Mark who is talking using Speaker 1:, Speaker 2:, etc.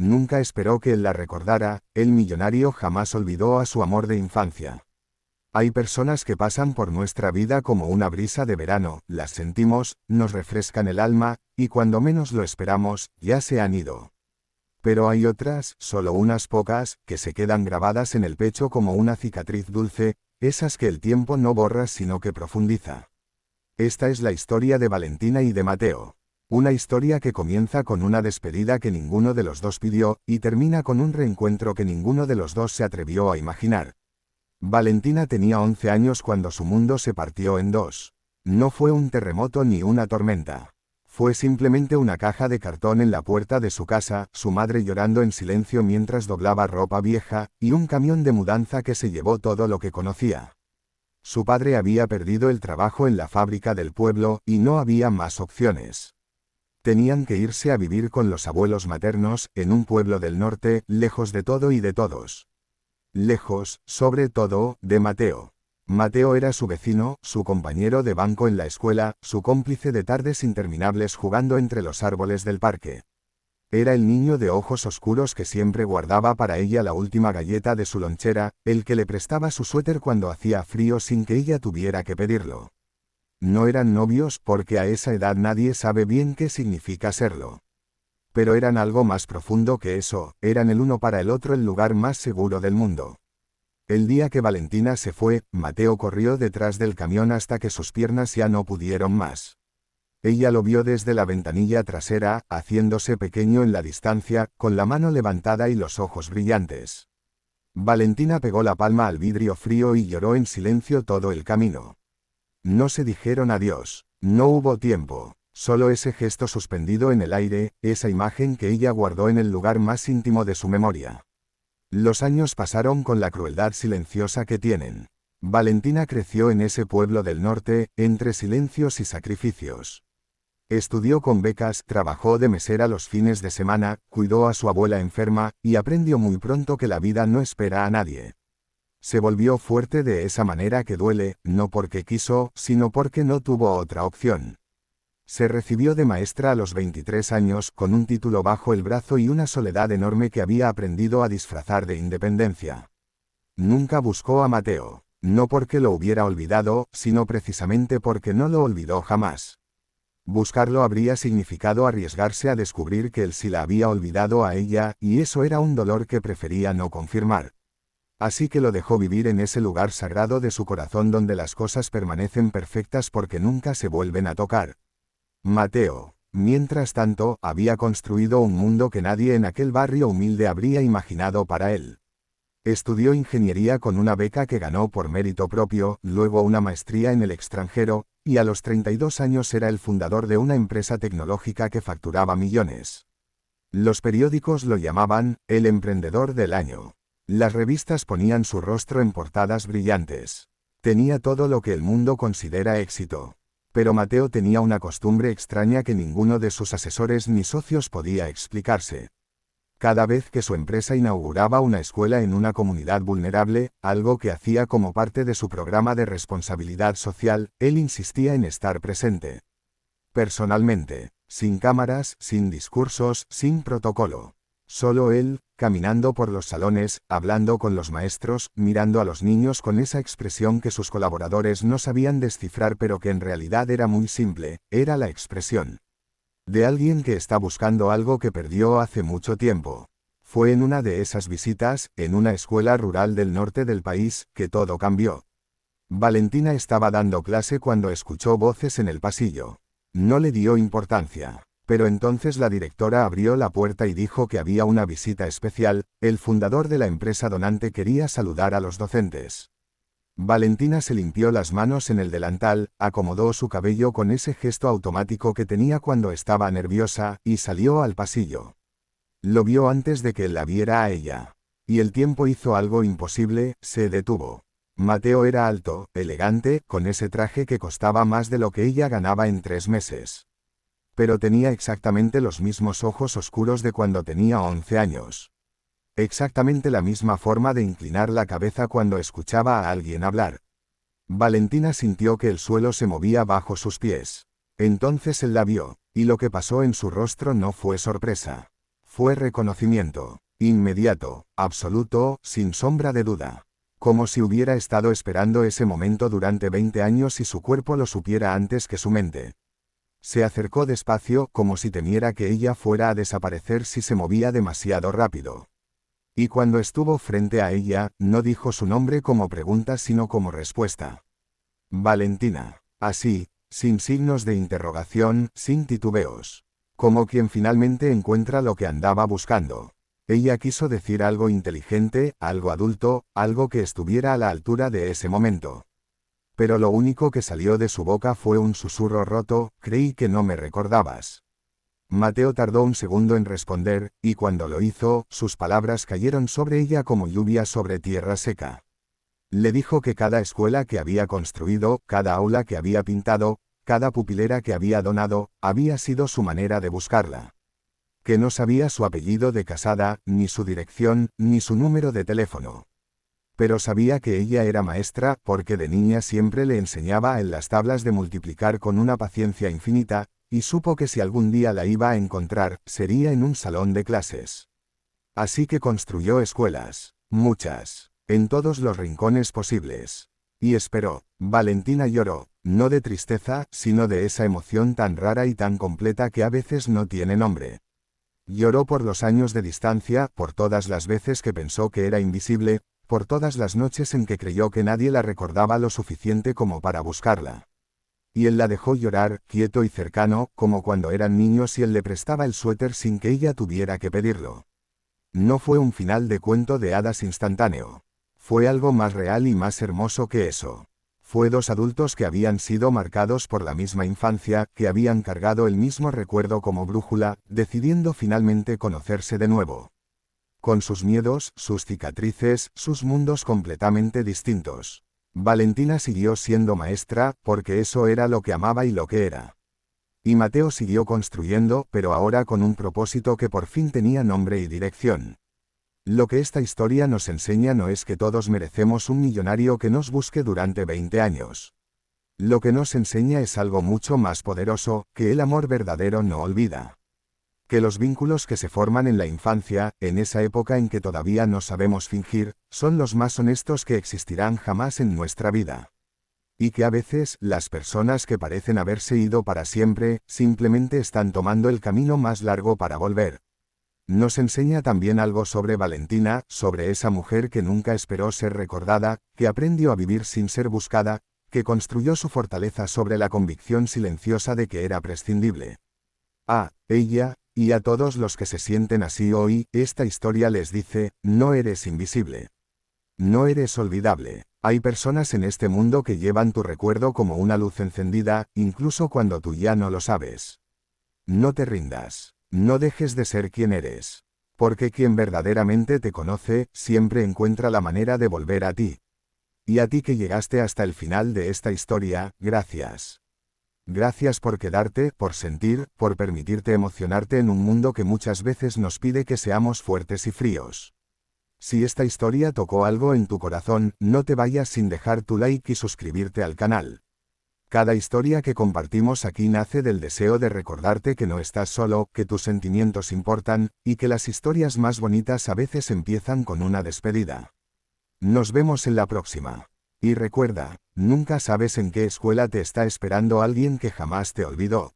Speaker 1: Nunca esperó que él la recordara. El millonario jamás olvidó a su amor de infancia. Hay personas que pasan por nuestra vida como una brisa de verano, las sentimos, nos refrescan el alma, y cuando menos lo esperamos, ya se han ido. Pero hay otras, solo unas pocas, que se quedan grabadas en el pecho como una cicatriz dulce, esas que el tiempo no borra sino que profundiza. Esta es la historia de Valentina y de Mateo. Una historia que comienza con una despedida que ninguno de los dos pidió, y termina con un reencuentro que ninguno de los dos se atrevió a imaginar. Valentina tenía 11 años cuando su mundo se partió en dos. No fue un terremoto ni una tormenta. Fue simplemente una caja de cartón en la puerta de su casa, su madre llorando en silencio mientras doblaba ropa vieja, y un camión de mudanza que se llevó todo lo que conocía. Su padre había perdido el trabajo en la fábrica del pueblo, y no había más opciones. Tenían que irse a vivir con los abuelos maternos, en un pueblo del norte, lejos de todo y de todos. Lejos, sobre todo, de Mateo. Mateo era su vecino, su compañero de banco en la escuela, su cómplice de tardes interminables jugando entre los árboles del parque. Era el niño de ojos oscuros que siempre guardaba para ella la última galleta de su lonchera, el que le prestaba su suéter cuando hacía frío sin que ella tuviera que pedirlo. No eran novios porque a esa edad nadie sabe bien qué significa serlo. Pero eran algo más profundo que eso, eran el uno para el otro el lugar más seguro del mundo. El día que Valentina se fue, Mateo corrió detrás del camión hasta que sus piernas ya no pudieron más. Ella lo vio desde la ventanilla trasera, haciéndose pequeño en la distancia, con la mano levantada y los ojos brillantes. Valentina pegó la palma al vidrio frío y lloró en silencio todo el camino. No se dijeron adiós, no hubo tiempo. Solo ese gesto suspendido en el aire, esa imagen que ella guardó en el lugar más íntimo de su memoria. Los años pasaron con la crueldad silenciosa que tienen. Valentina creció en ese pueblo del norte, entre silencios y sacrificios. Estudió con becas, trabajó de mesera los fines de semana, cuidó a su abuela enferma, y aprendió muy pronto que la vida no espera a nadie. Se volvió fuerte de esa manera que duele, no porque quiso, sino porque no tuvo otra opción. Se recibió de maestra a los 23 años, con un título bajo el brazo y una soledad enorme que había aprendido a disfrazar de independencia. Nunca buscó a Mateo, no porque lo hubiera olvidado, sino precisamente porque no lo olvidó jamás. Buscarlo habría significado arriesgarse a descubrir que él sí la había olvidado a ella, y eso era un dolor que prefería no confirmar. Así que lo dejó vivir en ese lugar sagrado de su corazón donde las cosas permanecen perfectas porque nunca se vuelven a tocar. Mateo, mientras tanto, había construido un mundo que nadie en aquel barrio humilde habría imaginado para él. Estudió ingeniería con una beca que ganó por mérito propio, luego una maestría en el extranjero, y a los 32 años era el fundador de una empresa tecnológica que facturaba millones. Los periódicos lo llamaban el emprendedor del año. Las revistas ponían su rostro en portadas brillantes. Tenía todo lo que el mundo considera éxito. Pero Mateo tenía una costumbre extraña que ninguno de sus asesores ni socios podía explicarse. Cada vez que su empresa inauguraba una escuela en una comunidad vulnerable, algo que hacía como parte de su programa de responsabilidad social, él insistía en estar presente. Personalmente, sin cámaras, sin discursos, sin protocolo. Solo él, caminando por los salones, hablando con los maestros, mirando a los niños con esa expresión que sus colaboradores no sabían descifrar pero que en realidad era muy simple, era la expresión de alguien que está buscando algo que perdió hace mucho tiempo. Fue en una de esas visitas, en una escuela rural del norte del país, que todo cambió. Valentina estaba dando clase cuando escuchó voces en el pasillo. No le dio importancia. Pero entonces la directora abrió la puerta y dijo que había una visita especial, el fundador de la empresa donante quería saludar a los docentes. Valentina se limpió las manos en el delantal, acomodó su cabello con ese gesto automático que tenía cuando estaba nerviosa, y salió al pasillo. Lo vio antes de que él la viera a ella. Y el tiempo hizo algo imposible, se detuvo. Mateo era alto, elegante, con ese traje que costaba más de lo que ella ganaba en 3 meses. Pero tenía exactamente los mismos ojos oscuros de cuando tenía 11 años. Exactamente la misma forma de inclinar la cabeza cuando escuchaba a alguien hablar. Valentina sintió que el suelo se movía bajo sus pies. Entonces él la vio, y lo que pasó en su rostro no fue sorpresa. Fue reconocimiento, inmediato, absoluto, sin sombra de duda. Como si hubiera estado esperando ese momento durante 20 años y su cuerpo lo supiera antes que su mente. Se acercó despacio, como si temiera que ella fuera a desaparecer si se movía demasiado rápido. Y cuando estuvo frente a ella, no dijo su nombre como pregunta sino como respuesta. Valentina. Así, sin signos de interrogación, sin titubeos. Como quien finalmente encuentra lo que andaba buscando. Ella quiso decir algo inteligente, algo adulto, algo que estuviera a la altura de ese momento. Pero lo único que salió de su boca fue un susurro roto: creí que no me recordabas. Mateo tardó un segundo en responder, y cuando lo hizo, sus palabras cayeron sobre ella como lluvia sobre tierra seca. Le dijo que cada escuela que había construido, cada aula que había pintado, cada pupilera que había donado, había sido su manera de buscarla. Que no sabía su apellido de casada, ni su dirección, ni su número de teléfono. Pero sabía que ella era maestra, porque de niña siempre le enseñaba en las tablas de multiplicar con una paciencia infinita, y supo que si algún día la iba a encontrar, sería en un salón de clases. Así que construyó escuelas, muchas, en todos los rincones posibles. Y esperó. Valentina lloró, no de tristeza, sino de esa emoción tan rara y tan completa que a veces no tiene nombre. Lloró por los años de distancia, por todas las veces que pensó que era invisible, por todas las noches en que creyó que nadie la recordaba lo suficiente como para buscarla. Y él la dejó llorar, quieto y cercano, como cuando eran niños y él le prestaba el suéter sin que ella tuviera que pedirlo. No fue un final de cuento de hadas instantáneo. Fue algo más real y más hermoso que eso. Fue dos adultos que habían sido marcados por la misma infancia, que habían cargado el mismo recuerdo como brújula, decidiendo finalmente conocerse de nuevo. Con sus miedos, sus cicatrices, sus mundos completamente distintos. Valentina siguió siendo maestra, porque eso era lo que amaba y lo que era. Y Mateo siguió construyendo, pero ahora con un propósito que por fin tenía nombre y dirección. Lo que esta historia nos enseña no es que todos merecemos un millonario que nos busque durante 20 años. Lo que nos enseña es algo mucho más poderoso, que el amor verdadero no olvida. Que los vínculos que se forman en la infancia, en esa época en que todavía no sabemos fingir, son los más honestos que existirán jamás en nuestra vida. Y que a veces, las personas que parecen haberse ido para siempre, simplemente están tomando el camino más largo para volver. Nos enseña también algo sobre Valentina, sobre esa mujer que nunca esperó ser recordada, que aprendió a vivir sin ser buscada, que construyó su fortaleza sobre la convicción silenciosa de que era prescindible. A ella, y a todos los que se sienten así hoy, esta historia les dice: no eres invisible. No eres olvidable. Hay personas en este mundo que llevan tu recuerdo como una luz encendida, incluso cuando tú ya no lo sabes. No te rindas. No dejes de ser quien eres. Porque quien verdaderamente te conoce, siempre encuentra la manera de volver a ti. Y a ti que llegaste hasta el final de esta historia, gracias. Gracias por quedarte, por sentir, por permitirte emocionarte en un mundo que muchas veces nos pide que seamos fuertes y fríos. Si esta historia tocó algo en tu corazón, no te vayas sin dejar tu like y suscribirte al canal. Cada historia que compartimos aquí nace del deseo de recordarte que no estás solo, que tus sentimientos importan, y que las historias más bonitas a veces empiezan con una despedida. Nos vemos en la próxima. Y recuerda, nunca sabes en qué escuela te está esperando alguien que jamás te olvidó.